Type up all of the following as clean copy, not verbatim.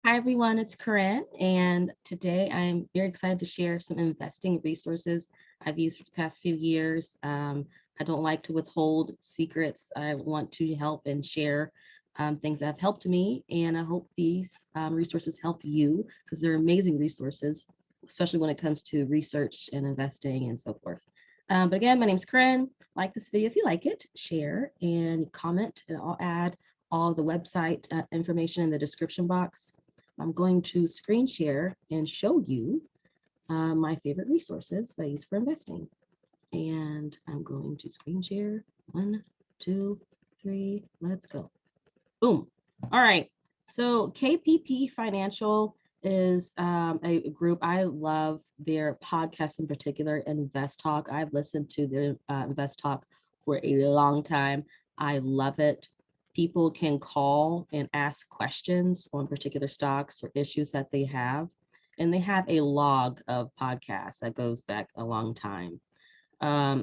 Hi everyone, it's Corinne, and today I'm very excited to share some investing resources I've used for the past few years. I don't like to withhold secrets. I want to help and share things that have helped me, and I hope these resources help you because they're amazing resources, especially when it comes to research and investing and so forth. But again, my name is Corinne. Like this video if you like it, share and comment, and I'll add all the website information in the description box. I'm going to screen share and show you my favorite resources I use for investing. And I'm going to screen share. 1, 2, 3, let's go. Boom. All right. So KPP Financial is a group. I love their podcast in particular, InvestTalk. I've listened to their InvestTalk for a long time. I love it. People can call and ask questions on particular stocks or issues that they have. And they have a log of podcasts that goes back a long time.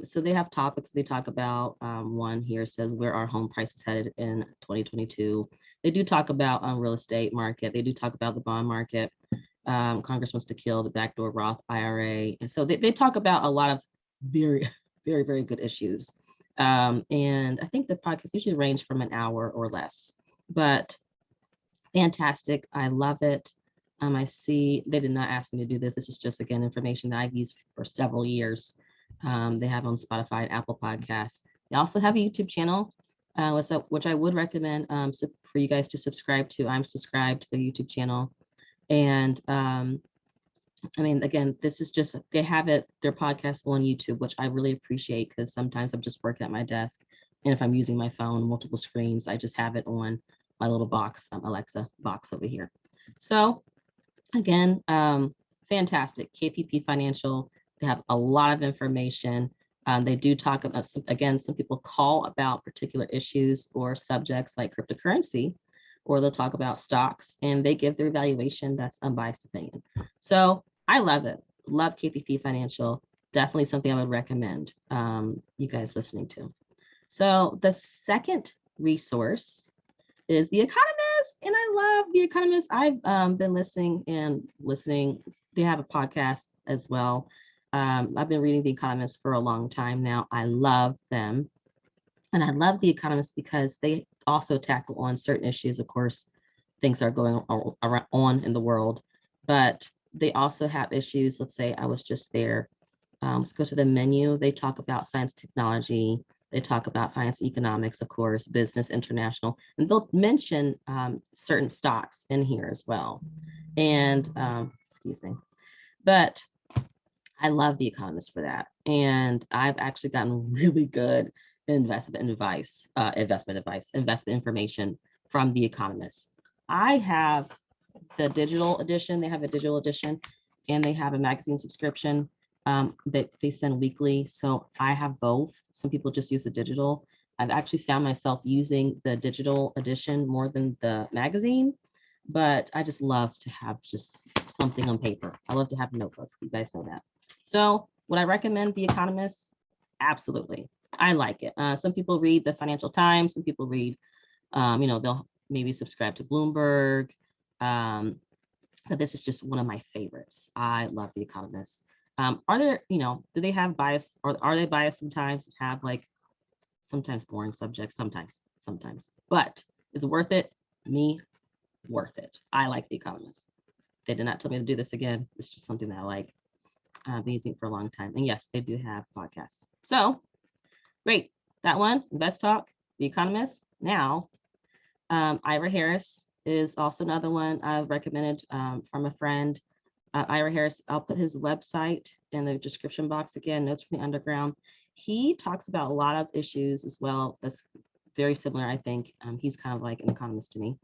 So they have topics they talk about. One here says where are home prices headed in 2022. They do talk about real estate market. They do talk about the bond market. Congress wants to kill the backdoor Roth IRA. And so they talk about a lot of very, very, very good issues. And I think the podcast usually range from an hour or less, but fantastic. I love it. I see they did not ask me to do this. This is just, again, information that I've used for several years. They have on Spotify and Apple Podcasts. They also have a YouTube channel, which I would recommend for you guys to subscribe to. I'm subscribed to the YouTube channel. And I mean, again, this is just, they have their podcast on YouTube, which I really appreciate because sometimes I'm just working at my desk. And if I'm using my phone, multiple screens, I just have it on my little box, Alexa box over here. So again, fantastic. KPP Financial, they have a lot of information. They do talk about, some people call about particular issues or subjects like cryptocurrency, or they'll talk about stocks and they give their evaluation that's unbiased opinion. So I love it. Love KPP Financial. Definitely something I would recommend you guys listening to. So the second resource is The Economist, and I love The Economist. I've been listening. They have a podcast as well. I've been reading The Economist for a long time now. I love them. And I love The Economist because they also tackle on certain issues, of course, things are going on in the world, but they also have issues. Let's say I was just there. Let's go to the menu. They talk about science, technology. They talk about finance, economics, of course, business, international, and they'll mention certain stocks in here as well. And excuse me, but I love The Economist for that. And I've actually gotten really good investment information from The Economist. I have the digital edition. They have a digital edition, and they have a magazine subscription that they send weekly. So I have both. Some people just use the digital. I've actually found myself using the digital edition more than the magazine, but I just love to have just something on paper. I love to have a notebook. You guys know that. So would I recommend The Economist? Absolutely. I like it. Some people read the Financial Times. Some people read, they'll maybe subscribe to Bloomberg. But this is just one of my favorites. I love The Economist. Are there, do they have bias, or are they biased sometimes? Have like sometimes boring subjects, sometimes. But is it worth it? Me, worth it. I like The Economist. They did not tell me to do this again. It's just something that I like. I've been using for a long time. And yes, they do have podcasts. So great. That one, InvestTalk, The Economist. Now, Ira Harris is also another one I've recommended from a friend. Ira Harris, I'll put his website in the description box again, Notes from the Underground. He talks about a lot of issues as well. That's very similar, I think. He's kind of like an economist to me.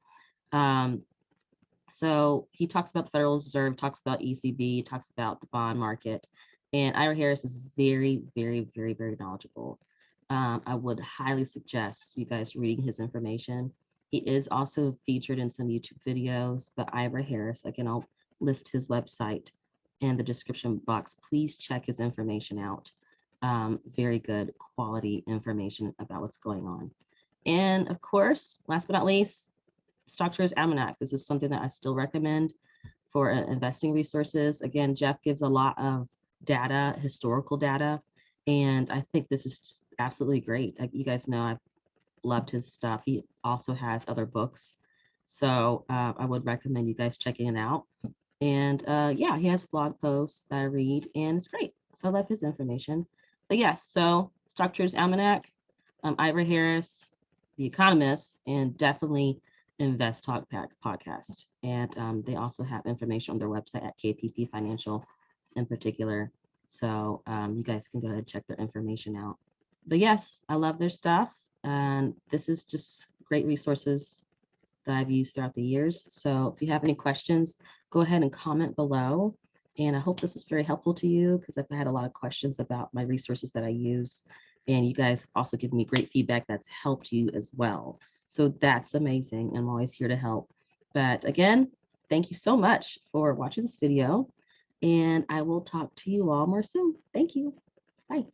So he talks about the Federal Reserve, talks about ECB, talks about the bond market. And Ira Harris is very, very, very, very knowledgeable. I would highly suggest you guys reading his information. He is also featured in some YouTube videos, but Ira Harris, again, I'll list his website in the description box. Please check his information out. Very good quality information about what's going on. And of course, last but not least, Stock Traders Almanac. This is something that I still recommend for investing resources. Again, Jeff gives a lot of data, historical data, and I think this is just absolutely great. Like you guys know, I've loved his stuff. He also has other books, so I would recommend you guys checking it out. And yeah, he has blog posts that I read, and it's great. So I love his information. But yes, so Stock Traders Almanac, Ivar Harris, The Economist, and definitely InvestTalk podcast. And they also have information on their website at KPP Financial in particular. So you guys can go ahead and check their information out. But yes, I love their stuff. And this is just great resources that I've used throughout the years. So if you have any questions, go ahead and comment below. And I hope this is very helpful to you because I've had a lot of questions about my resources that I use. And you guys also give me great feedback that's helped you as well. So that's amazing. I'm always here to help. But again, thank you so much for watching this video. And I will talk to you all more soon. Thank you. Bye.